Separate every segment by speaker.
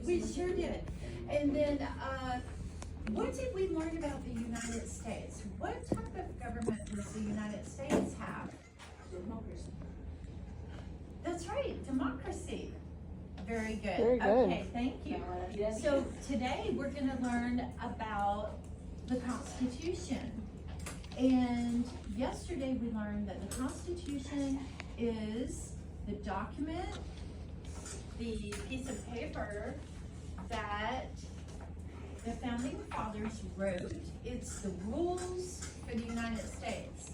Speaker 1: We sure did. And then, what did we learn about the United States? What type of government does the United States have?
Speaker 2: Democracy.
Speaker 1: That's right, democracy. Very good.
Speaker 3: Very good.
Speaker 1: Okay, thank you. So today we're gonna learn about the Constitution. And yesterday we learned that the Constitution is the document, the piece of paper that the founding fathers wrote. It's the rules for the United States.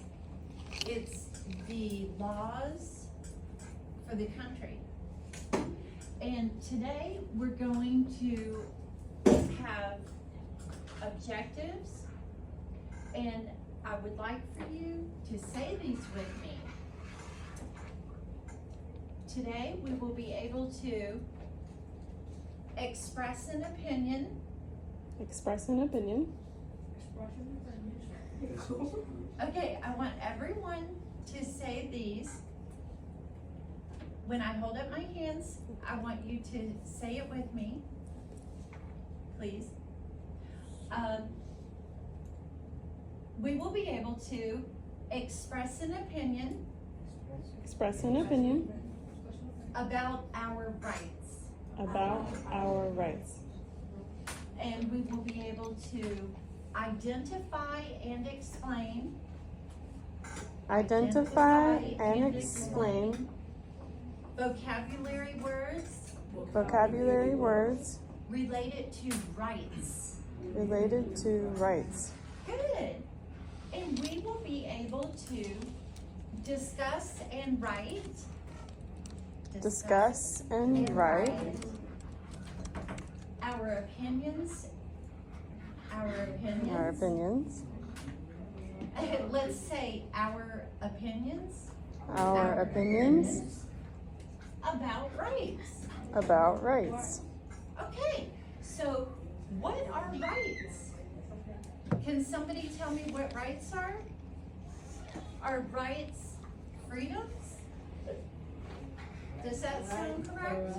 Speaker 1: It's the laws for the country. And today we're going to have objectives, and I would like for you to say these with me. Today we will be able to express an opinion.
Speaker 3: Express an opinion.
Speaker 1: Okay, I want everyone to say these. When I hold up my hands, I want you to say it with me, please. We will be able to express an opinion
Speaker 3: Express an opinion
Speaker 1: about our rights.
Speaker 3: about our rights.
Speaker 1: And we will be able to identify and explain.
Speaker 3: Identify and explain
Speaker 1: Vocabulary words
Speaker 3: vocabulary words
Speaker 1: related to rights.
Speaker 3: related to rights.
Speaker 1: Good. And we will be able to discuss and write.
Speaker 3: Discuss and write
Speaker 1: Our opinions.
Speaker 3: our opinions.
Speaker 1: Let's say our opinions
Speaker 3: Our opinions
Speaker 1: about rights.
Speaker 3: about rights.
Speaker 1: Okay, so what are rights? Can somebody tell me what rights are? Are rights freedoms? Does that sound correct?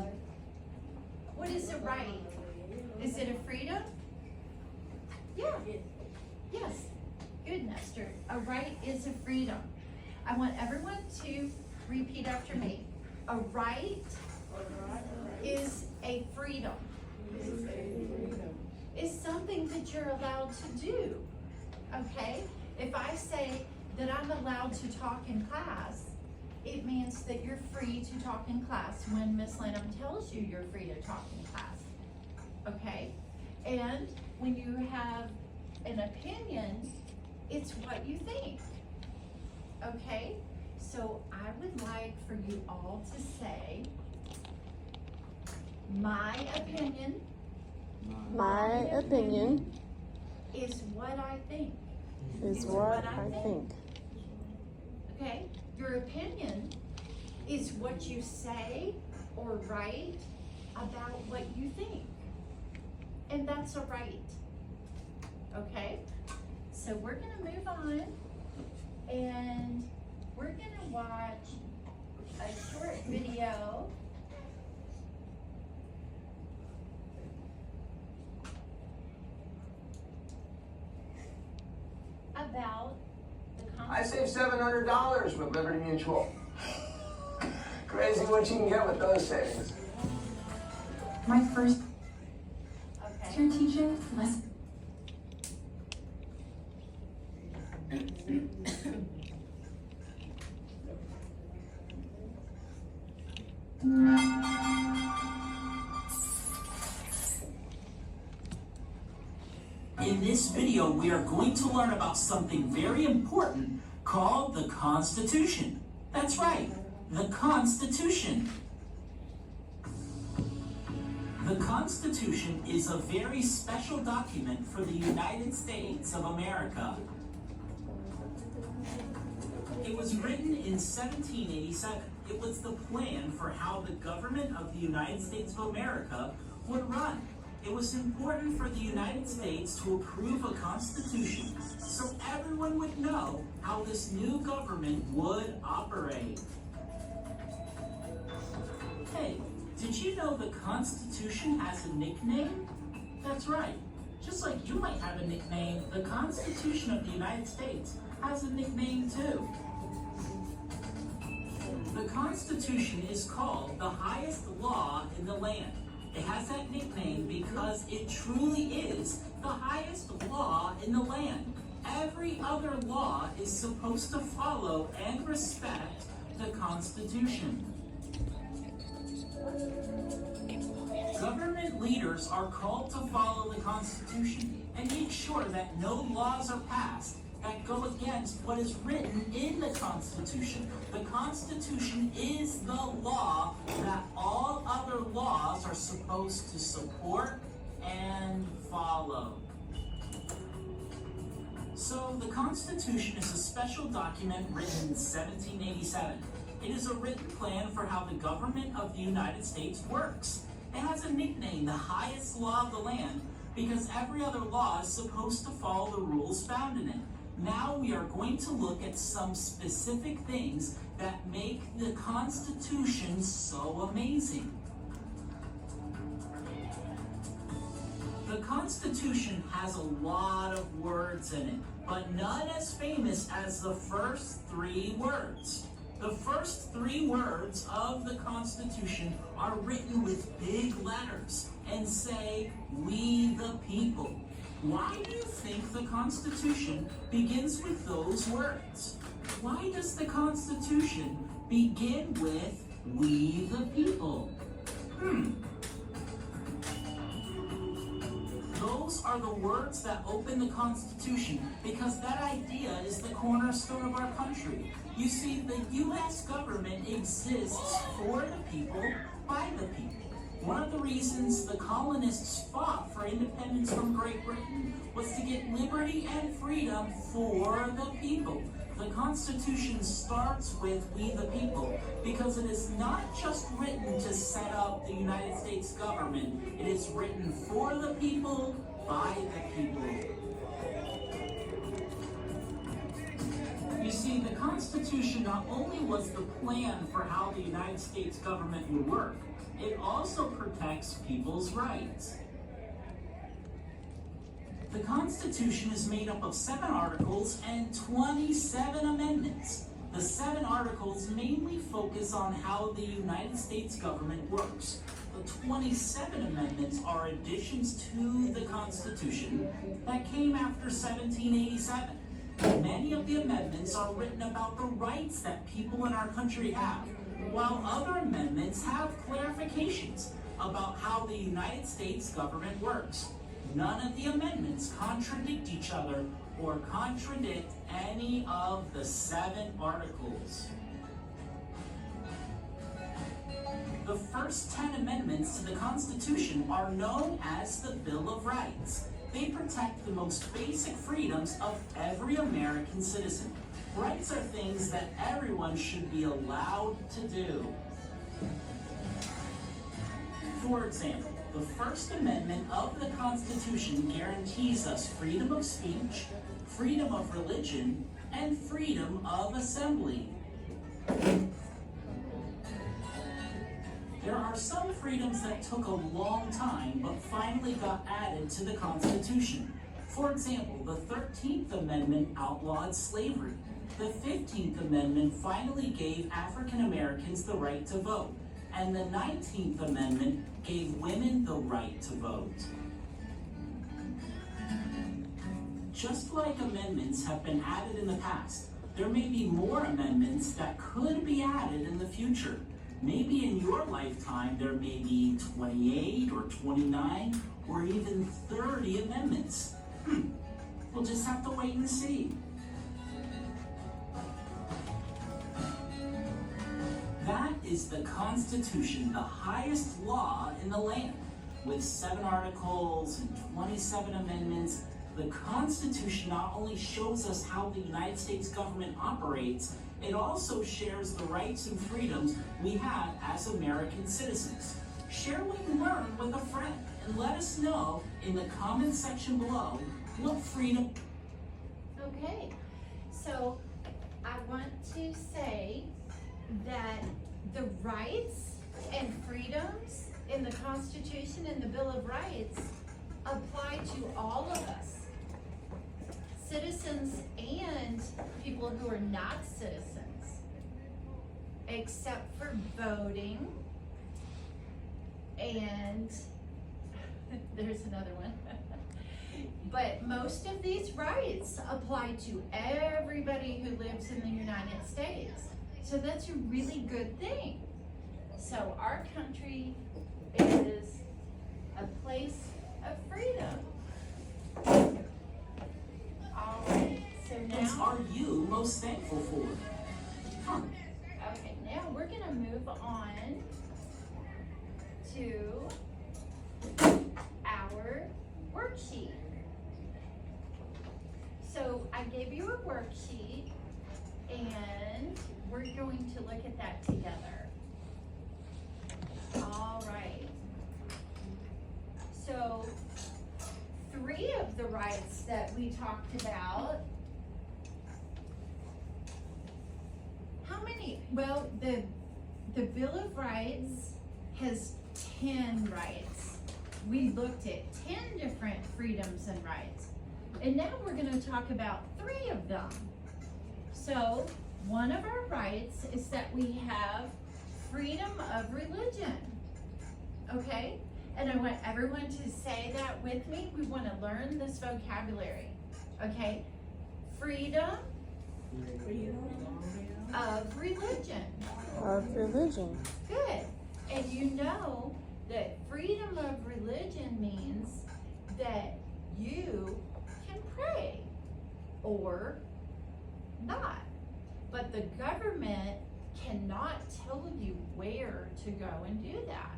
Speaker 1: What is a right? Is it a freedom? Yeah. Yes. Good, Nestor. A right is a freedom. I want everyone to repeat after me. A right is a freedom. Is something that you're allowed to do. Okay? If I say that I'm allowed to talk in class, it means that you're free to talk in class when Miss Lanham tells you you're free to talk in class. Okay? And when you have an opinion, it's what you think. Okay? So I would like for you all to say, my opinion
Speaker 3: My opinion
Speaker 1: is what I think.
Speaker 3: is what I think.
Speaker 1: Okay? Your opinion is what you say or write about what you think. And that's a right. Okay? So we're gonna move on, and we're gonna watch a short video about the
Speaker 4: I saved $700 with Liberty Mutual. Crazy what you can get with those savings.
Speaker 5: My first
Speaker 1: Okay.
Speaker 5: year teacher,
Speaker 6: In this video, we are going to learn about something very important called the Constitution. That's right, the Constitution. The Constitution is a very special document for the United States of America. It was written in 1787. It was the plan for how the government of the United States of America would run. It was important for the United States to approve a constitution so everyone would know how this new government would operate. Hey, Did you know the Constitution has a nickname? That's right. Just like you might have a nickname, the Constitution of the United States has a nickname too. The Constitution is called the highest law in the land. It has that nickname because it truly is the highest law in the land. Every other law is supposed to follow and respect the Constitution. Government leaders are called to follow the Constitution and make sure that no laws are passed that go against what is written in the Constitution. The Constitution is the law that all other laws are supposed to support and follow. So the Constitution is a special document written in 1787. It is a written plan for how the government of the United States works. It has a nickname, the highest law of the land, because every other law is supposed to follow the rules found in it. Now we are going to look at some specific things that make the Constitution so amazing. The Constitution has a lot of words in it, but none as famous as the first 3 words. The first 3 words of the Constitution are written with big letters and say, "We the people." Why do you think the Constitution begins with those words? Why does the Constitution begin with "We the people"? Those are the words that open the Constitution because that idea is the cornerstone of our country. You see, the U.S. government exists for the people, by the people. One of the reasons the colonists fought for independence from Great Britain was to get liberty and freedom for the people. The Constitution starts with "We the people" because it is not just written to set up the United States government. It is written for the people, by the people. You see, the Constitution not only was the plan for how the United States government would work, it also protects people's rights. The Constitution is made up of 7 articles and 27 amendments. The 7 articles mainly focus on how the United States government works. The 27 amendments are additions to the Constitution that came after 1787. Many of the amendments are written about the rights that people in our country have, while other amendments have clarifications about how the United States government works. None of the amendments contradict each other or contradict any of the 7 articles. The first 10 amendments to the Constitution are known as the Bill of Rights. They protect the most basic freedoms of every American citizen. Rights are things that everyone should be allowed to do. For example, the First Amendment of the Constitution guarantees us freedom of speech, freedom of religion, and freedom of assembly. There are some freedoms that took a long time but finally got added to the Constitution. For example, the 13th Amendment outlawed slavery. The 15th Amendment finally gave African Americans the right to vote. And the 19th Amendment gave women the right to vote. Just like amendments have been added in the past, there may be more amendments that could be added in the future. Maybe in your lifetime there may be 28 or 29 or even 30 amendments. We'll just have to wait and see. That is the Constitution, the highest law in the land. With 7 articles and 27 amendments, the Constitution not only shows us how the United States government operates, it also shares the rights and freedoms we have as American citizens. Share what you learned with a friend and let us know in the comment section below what freedom.
Speaker 1: Okay, so I want to say that the rights and freedoms in the Constitution and the Bill of Rights apply to all of us, citizens and people who are not citizens, except for voting, and there's another one. But most of these rights apply to everybody who lives in the United States. So that's a really good thing. So our country is a place of freedom. All right, so
Speaker 6: What
Speaker 1: now,
Speaker 6: are you most thankful for? Come.
Speaker 1: okay, now we're gonna move on to our worksheet. So I gave you a worksheet and we're going to look at that together. All right. So 3 of the rights that we talked about. How many? Well, the Bill of Rights has 10 rights. We looked at 10 different freedoms and rights. And now we're going to talk about 3 of them. So one of our rights is that we have freedom of religion. Okay? And I want everyone to say that with me. We want to learn this vocabulary. Okay? Freedom of religion.
Speaker 3: Of religion.
Speaker 1: Good. And you know that freedom of religion means that you can pray or not. But the government cannot tell you where to go and do that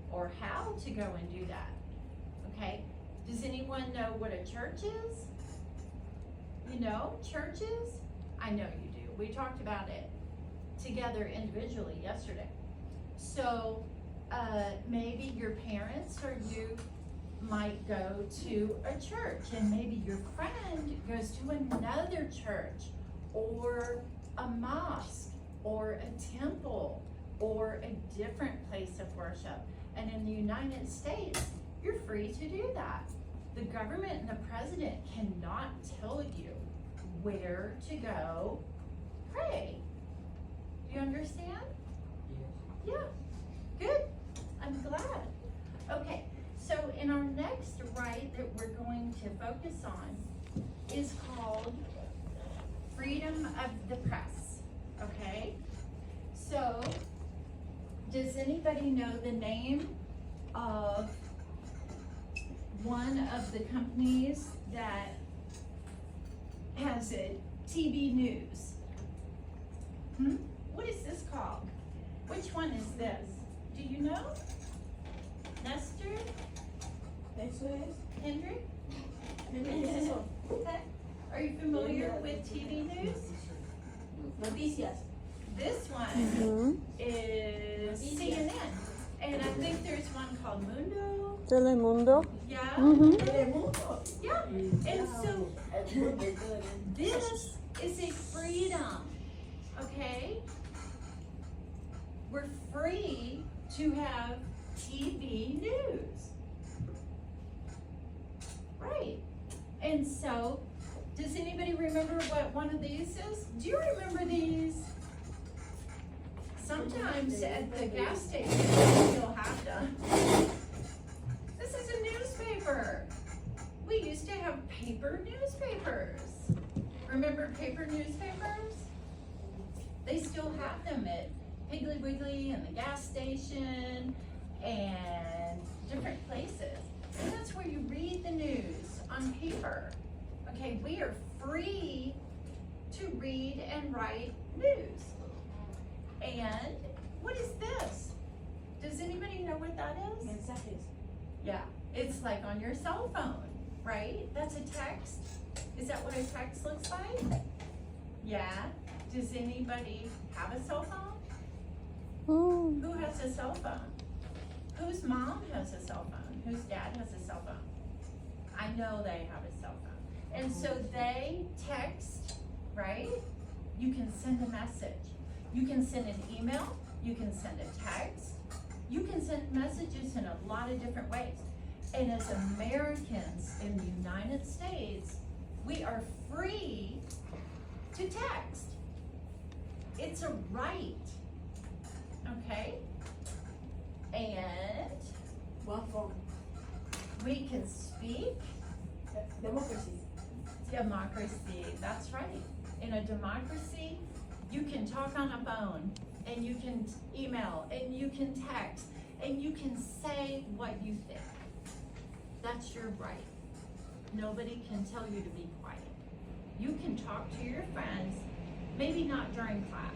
Speaker 1: or how to go and do that. Okay? Does anyone know what a church is? You know churches? I know you do. We talked about it together individually yesterday. So maybe your parents or you might go to a church, and maybe your friend goes to another church or a mosque or a temple or a different place of worship. And in the United States, you're free to do that. The government and the president cannot tell you where to go pray. Do you understand? Yeah, good. I'm glad. Okay, so in our next right that we're going to focus on is called freedom of the press. Okay, so does anybody know the name of one of the companies that has a TV news? What is this called? Which one is this? Do you know? Nestor? Hendrik? Okay. Are you familiar with TV news?
Speaker 2: Noticias.
Speaker 1: This one
Speaker 3: Mm-hmm.
Speaker 1: is CNN. And I think there's one called Mundo.
Speaker 3: Telemundo.
Speaker 1: Yeah?
Speaker 3: Mm-hmm.
Speaker 1: Yeah. And so this is a freedom. Okay? We're free to have TV news. Right. And so, does anybody remember what one of these is? Do you remember these? Sometimes at the gas station, they still have them. This is a newspaper. We used to have paper newspapers. Remember paper newspapers? They still have them at Piggly Wiggly and the gas station and different places. And that's where you read the news on paper. Okay, we are free to read and write news. And what is this? Does anybody know what that is?
Speaker 2: Mensajes.
Speaker 1: Yeah, it's like on your cell phone, right? That's a text. Is that what a text looks like? Yeah. Does anybody have a cell phone?
Speaker 3: Mm.
Speaker 1: Who has a cell phone? Whose mom has a cell phone? Whose dad has a cell phone? I know they have a cell phone. And so they text, right? You can send a message. You can send an email. You can send a text. You can send messages in a lot of different ways. And as Americans in the United States, we are free to text. It's a right, okay? And
Speaker 2: One phone.
Speaker 1: we can speak.
Speaker 2: Democracy.
Speaker 1: Democracy, that's right. In a democracy, you can talk on a phone, and you can email, and you can text, and you can say what you think. That's your right. Nobody can tell you to be quiet. You can talk to your friends, maybe not during class,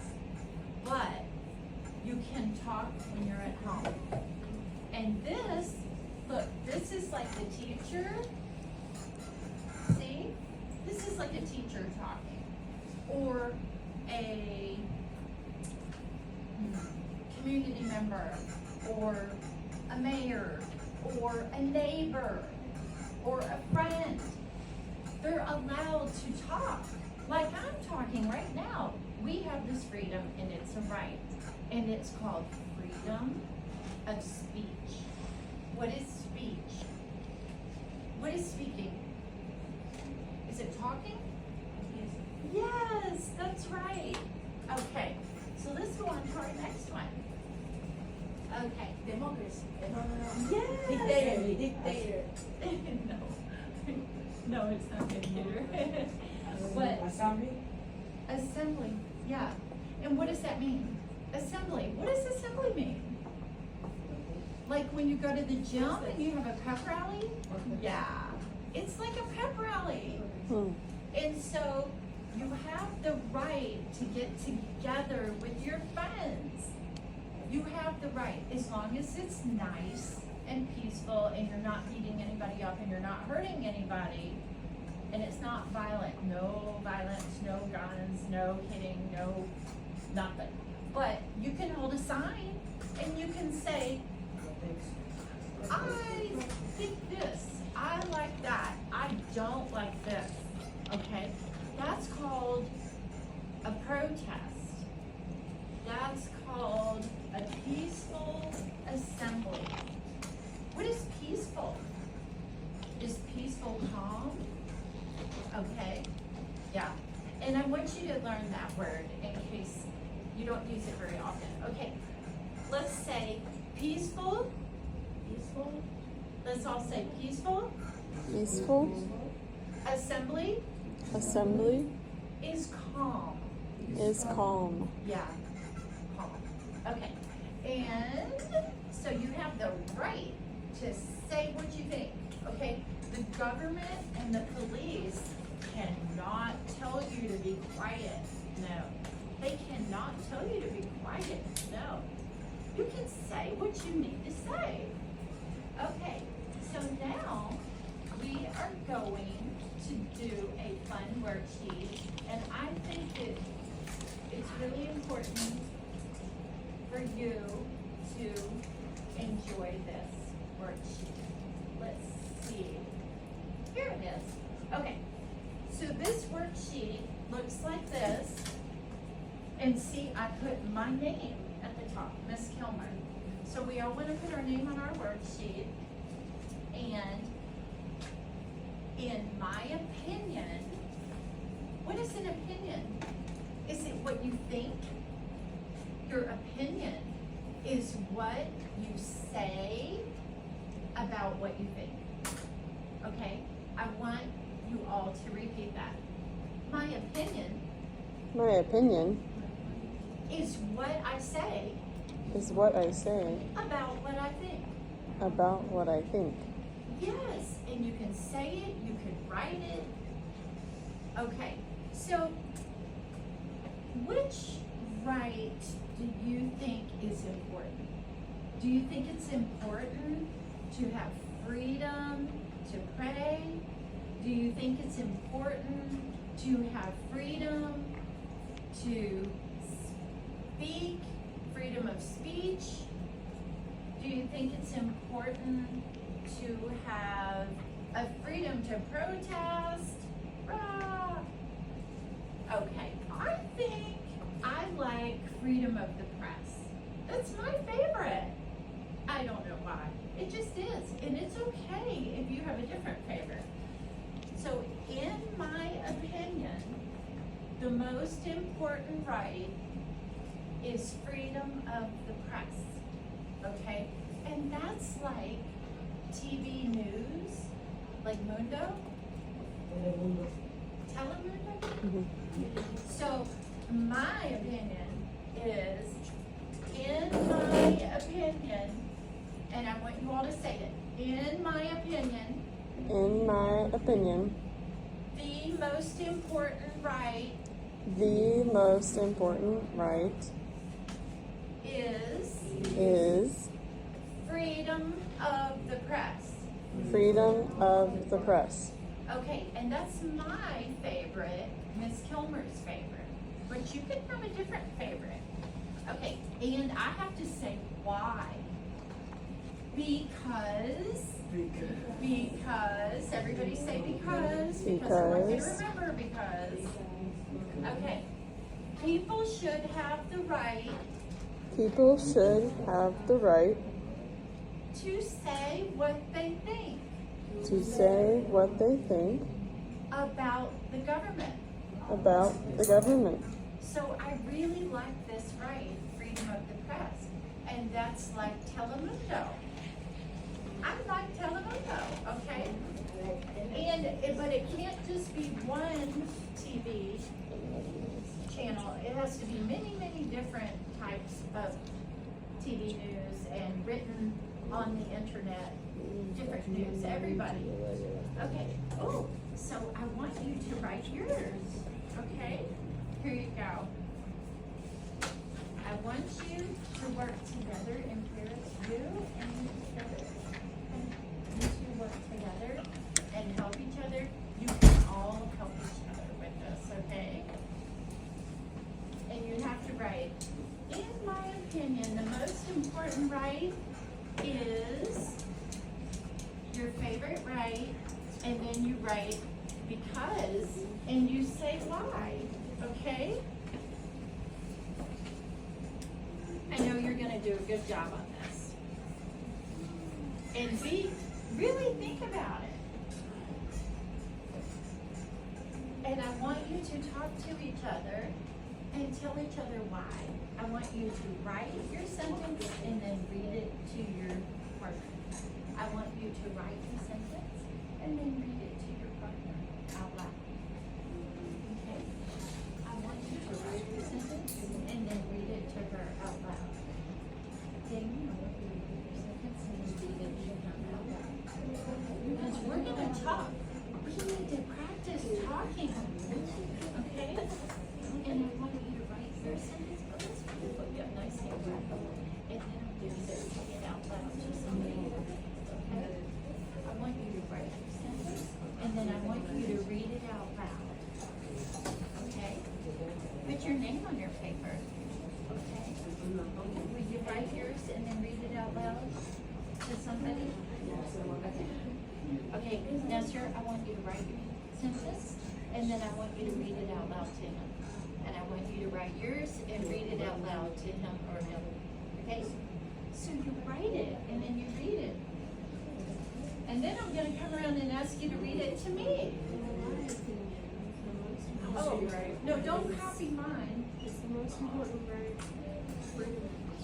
Speaker 1: but you can talk when you're at home. And this, look, this is like the teacher. See? This is like a teacher talking, or a community member, or a mayor, or a neighbor, or a friend. They're allowed to talk, like I'm talking right now. We have this freedom, and it's a right, and it's called freedom of speech. What is speech? What is speaking? Is it talking? Yes, that's right. Okay, so let's go on to our next one. Okay.
Speaker 2: Democracy.
Speaker 1: Yes.
Speaker 2: Dictator.
Speaker 1: No, it's not dictator. What?
Speaker 2: Assembly.
Speaker 1: Assembly, yeah. And what does that mean? Assembly, what does assembly mean? Like when you go to the gym and you have a pep rally? Yeah, it's like a pep rally. And so you have the right to get together with your friends. You have the right, as long as it's nice and peaceful and you're not beating anybody up and you're not hurting anybody and it's not violent. No violence, no guns, no hitting, no nothing. But you can hold a sign and you can say, I think this, I like that, I don't like this, okay? That's called a protest. That's called a peaceful assembly. What is peaceful? Is peaceful calm? Okay, yeah. And I want you to learn that word in case you don't use it very often. Okay, let's say peaceful. Peaceful. Let's all say peaceful.
Speaker 3: Peaceful.
Speaker 1: Assembly
Speaker 3: Assembly
Speaker 1: is calm.
Speaker 3: is calm.
Speaker 1: Yeah, calm. Okay, and so you have the right to say what you think, okay? The government and the police cannot tell you to be quiet, no. They cannot tell you to be quiet, no. You can say what you need to say. Okay, so now we are going to do a fun worksheet, and I think that it's really important for you to enjoy this worksheet. Let's see. Here it is. Okay, so this worksheet looks like this. And see, I put my name at the top, Miss Kilmer. So we all want to put our name on our worksheet. And in my opinion, what is an opinion? Is it what you think? Your opinion is what you say about what you think. Okay? I want you all to repeat that. My opinion
Speaker 3: My opinion
Speaker 1: is what I say
Speaker 3: is what I say
Speaker 1: about what I think.
Speaker 3: about what I think.
Speaker 1: Yes, and you can say it, you can write it. Okay, so which right do you think is important? Do you think it's important to have freedom to pray? Do you think it's important to have freedom to speak, freedom of speech? Do you think it's important to have a freedom to protest? Rah! Okay, I think I like freedom of the press. okay if you have a different favorite. So in my opinion, the most important right is freedom of the press, okay? And that's like TV news, like Mundo, Telemundo. So my opinion is, in my opinion, and I want you all to say it, in my opinion,
Speaker 3: In my opinion,
Speaker 1: the most important right
Speaker 3: the most important right
Speaker 1: is freedom of the press.
Speaker 3: freedom of the press.
Speaker 1: Okay, and that's my favorite, Miss Kilmer's favorite, but you could have a different favorite. Okay, and I have to say why. Because, everybody say because I want you to
Speaker 3: Because.
Speaker 1: remember because. Okay, people should have the right
Speaker 3: People should have the right
Speaker 1: to say what they think
Speaker 3: to say what they think
Speaker 1: about the government.
Speaker 3: about the government.
Speaker 1: So I really like this right, freedom of the press, and that's like Telemundo. I like Telemundo, okay? But it can't just be one TV channel. It has to be many, many different types of TV news and written on the internet, different news, everybody. Okay, oh, so I want you to write yours, okay? Here you go. I want you to work together in pairs, you and me together. Okay? You two work together and help each other. You can all help each other with this, okay? And you have to write, in my opinion, the most important right is your favorite right, and then you write because, and you say why, okay? I know you're gonna do a good job on this. And really think about it. And I want you to talk to each other and tell each other why. I want you to write your sentence and then read it to your partner. I want you to write the sentence and then read it to your partner out loud. Okay? I want you to write your sentence and then read it to her out loud. Damien, I want you to read your sentence and then read it to him out loud. Because we're gonna talk. We need to practice talking. Okay? And I want you to write your sentence, but let's put you up nice and rapid. And then I'm gonna say it out loud to somebody. Okay? I want you to write your sentence and then I want you to read it out loud. Okay? Put your name on your paper. Okay? Will you write yours and then read it out loud to somebody? Okay. Okay, now sir, I want you to write your sentence and then I want you to read it out loud to him. And I want you to write yours and read it out loud to him or him. Okay? So you write it and then you read it. And then I'm gonna come around and ask you to read it to me. Oh, no, don't copy mine.
Speaker 2: It's the most important right. Freedom of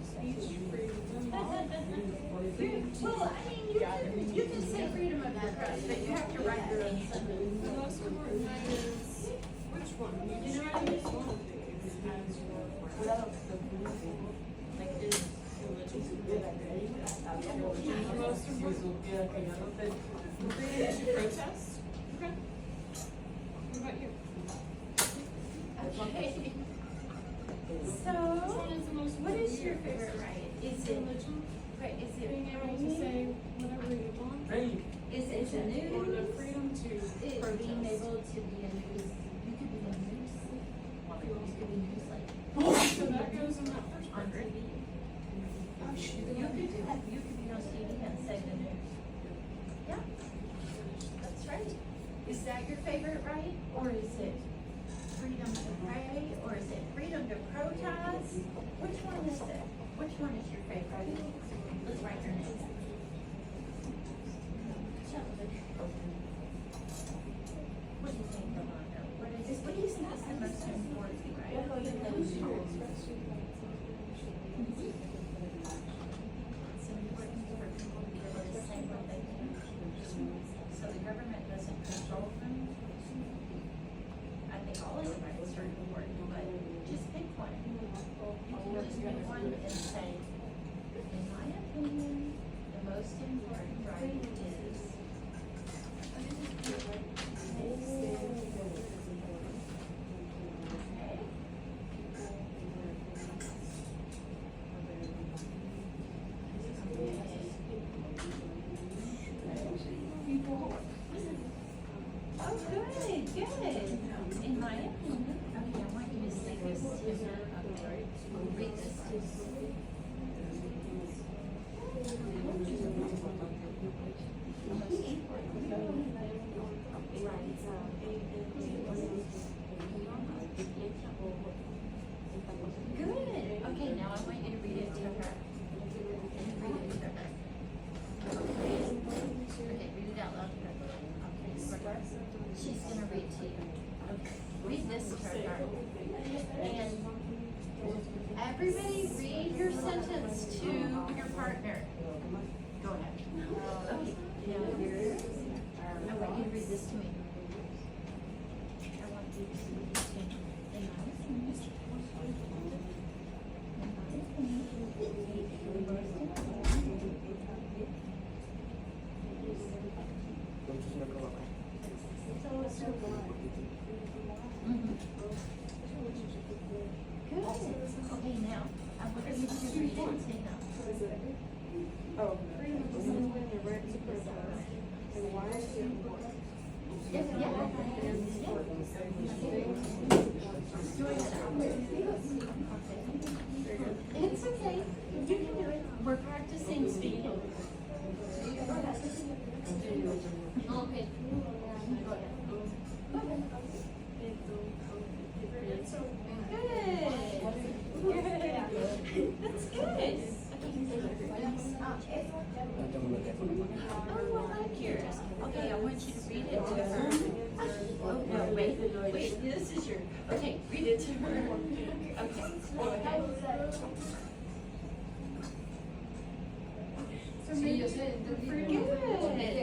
Speaker 2: speech. Freedom of speech.
Speaker 1: Well, I mean, you can say freedom of the press, but you have to write your own sentence.
Speaker 2: The most important right is which one? You know what I mean? One of these as the most important. Freedom to protest. Okay. What about you?
Speaker 1: Okay. So,
Speaker 2: Which one is the most
Speaker 1: what
Speaker 2: important?
Speaker 1: is your favorite right? Is it,
Speaker 2: Religion?
Speaker 1: right, is it
Speaker 2: Being able to say whatever you want.
Speaker 1: Is it the news?
Speaker 2: Or the freedom to
Speaker 1: It
Speaker 2: protest.
Speaker 1: being able to be a news, you could be a news, you could be news like
Speaker 2: So that goes in that first
Speaker 1: on
Speaker 2: part.
Speaker 1: TV. You could do that, you could be on TV and say the news. Yeah, that's right. Is that your favorite right, or is it freedom to pray, or is it freedom to protest? Which one is it? Which one is your favorite? Let's write your name. it to you. Okay, read this to her. And everybody read your sentence to your partner. Go ahead. Okay, now, I want you to read this to me. I want you to read this to me. In my opinion, Good. Okay, now, I want you to read it and say no.
Speaker 2: Oh, freedom of assembly and the right to protest. And why is it important?
Speaker 1: It's okay. You can do it. We're practicing speaking. Okay. Good. That's good. Oh, I like yours. Okay, I want you to read it to her. Oh, no, wait, this is your, okay, read it to her. Okay.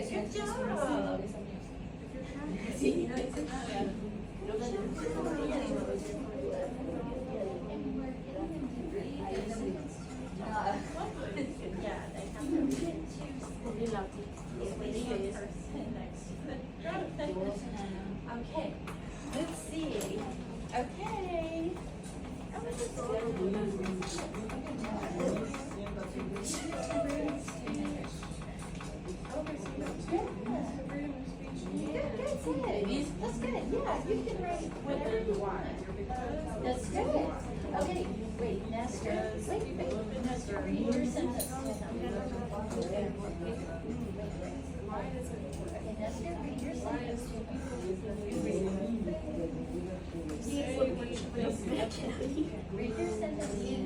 Speaker 1: Good job. Yeah, they have to read it to waiting in person next to it. Okay, let's see. Okay. That's good. Yeah, you can write whatever you want. That's good. Okay, wait, Nestor. Wait, Nestor, read your sentence to him. Okay, Nestor, read your sentence to him. Read your sentence to him.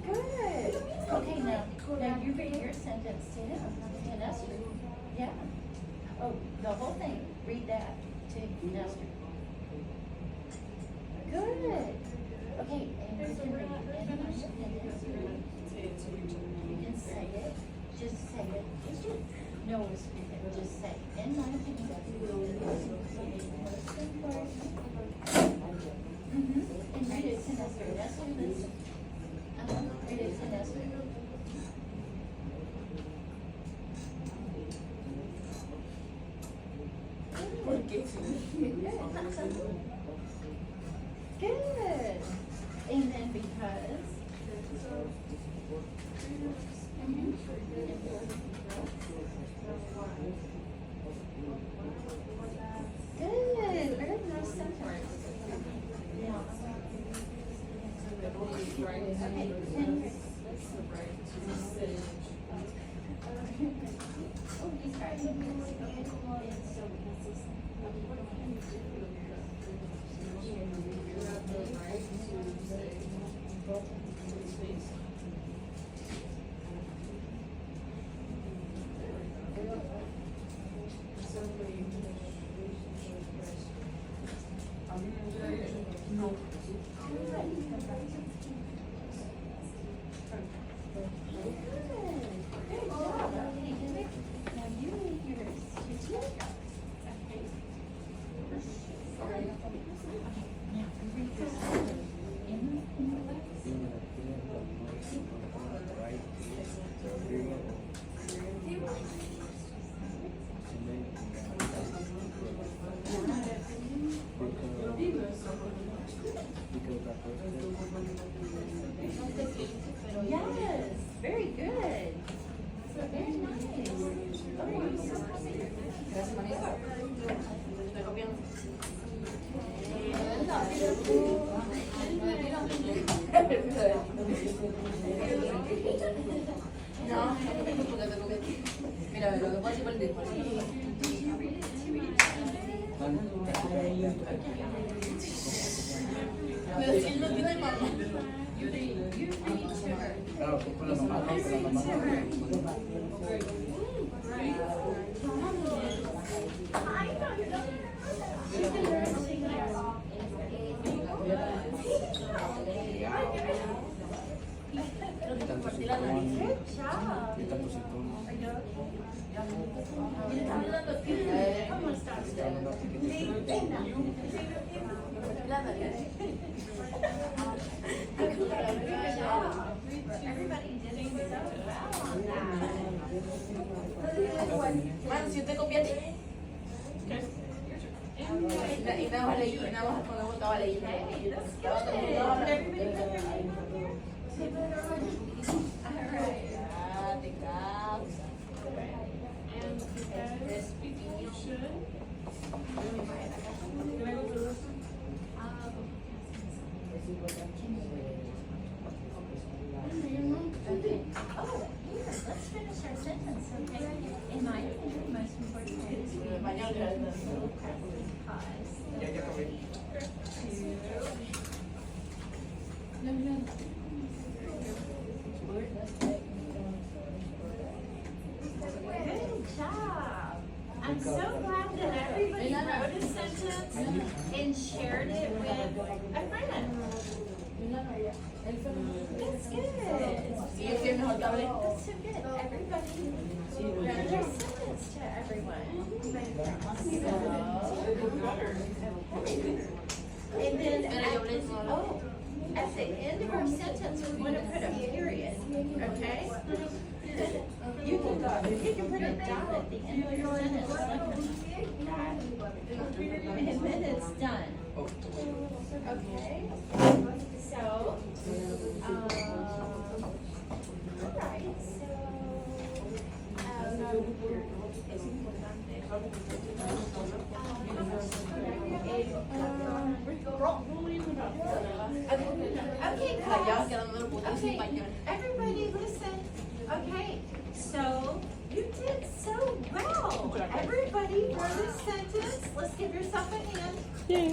Speaker 1: Good. Okay, now you read your sentence to him. To Nestor. Yeah. Oh, the whole thing. Read that to Nestor. Good. Okay, and you can read it. You can say it. Just say it. No, just say it. In my opinion. And read it to Nestor. Nestor, listen. Read it to Nestor. Good. And then because. Good. Very nice sentence. Okay. Oh, he's right. Yes, very good. Very nice. Oh, I'm so happy.
Speaker 7: Mira, lo que pasa es que
Speaker 1: You read to her. Good job. Everybody did so well on that.
Speaker 7: Man, si usted copia ti. Y nada más leí, nada más cuando estaba leyendo.
Speaker 1: Hey, that's good. Everybody put their hand here. All right.
Speaker 2: And because you should. Can I go to this one?
Speaker 1: Okay. Oh, here, let's finish our sentence, okay? In my opinion, the most important part is we pause. Good job. I'm so glad that everybody wrote a sentence and shared it with a friend. That's good. That's so good. Everybody wrote a sentence to everyone. And then at the end of our sentence, we want to put a period, okay? You can put a dot at the end of your sentence, like that. And then it's done. Okay? So, alright, okay, class. Okay, everybody listen. Okay, so you did so well. Everybody wrote a sentence. Let's give yourself a hand.
Speaker 3: Yay!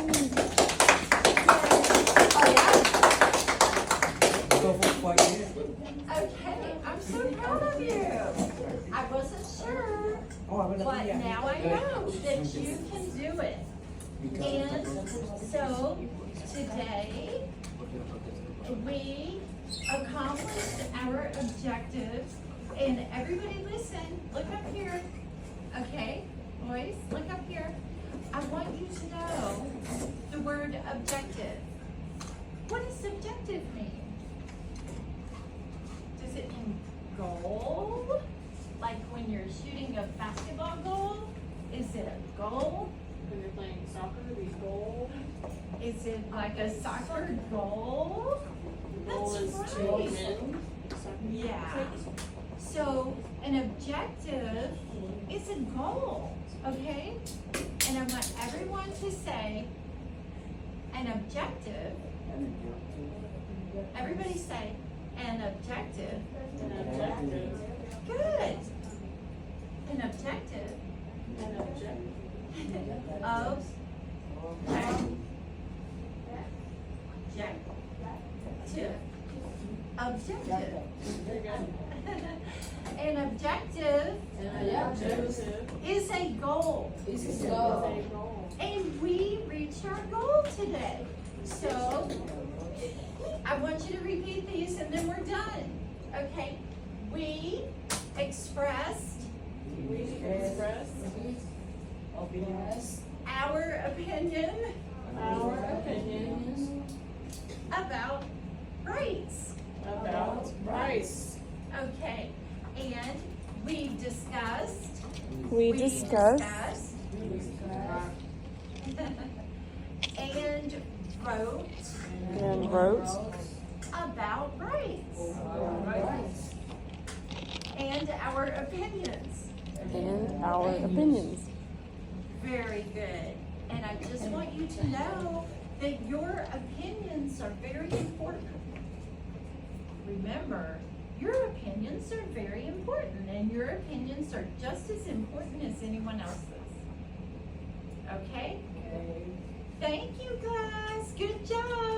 Speaker 1: Okay, I'm so proud of you. I wasn't sure, but now I know that you can do it. And so today we accomplished our objectives. And everybody listen, look up here. Okay, boys, look up here. I want you to know the word objective. What does objective mean? Does it mean goal? Like when you're shooting a basketball goal? Is it a goal?
Speaker 2: When you're playing soccer, the goal.
Speaker 1: Is it like a soccer goal?
Speaker 2: Goal
Speaker 1: That's
Speaker 2: is to
Speaker 1: right.
Speaker 2: win.
Speaker 1: Yeah. So an objective is a goal, okay? And I want everyone to say an objective. Everybody say an objective.
Speaker 2: An objective.
Speaker 1: Good. An objective
Speaker 2: An objective.
Speaker 1: of objective. An objective is a goal.
Speaker 2: Is a goal.
Speaker 1: And we reached our goal today. So I want you to repeat these and then we're done. Okay? We expressed
Speaker 2: We express
Speaker 1: our opinion
Speaker 2: our opinions
Speaker 1: about rights.
Speaker 2: about rights.
Speaker 1: Okay. And we discussed.
Speaker 3: We discussed
Speaker 1: and wrote
Speaker 3: and wrote
Speaker 1: about rights and our opinions.
Speaker 3: and our opinions.
Speaker 1: Very good. And I just want you to know that your opinions are very important. Remember, your opinions are very important, and your opinions are just as important as anyone else's. Okay? Thank you, guys. Good job.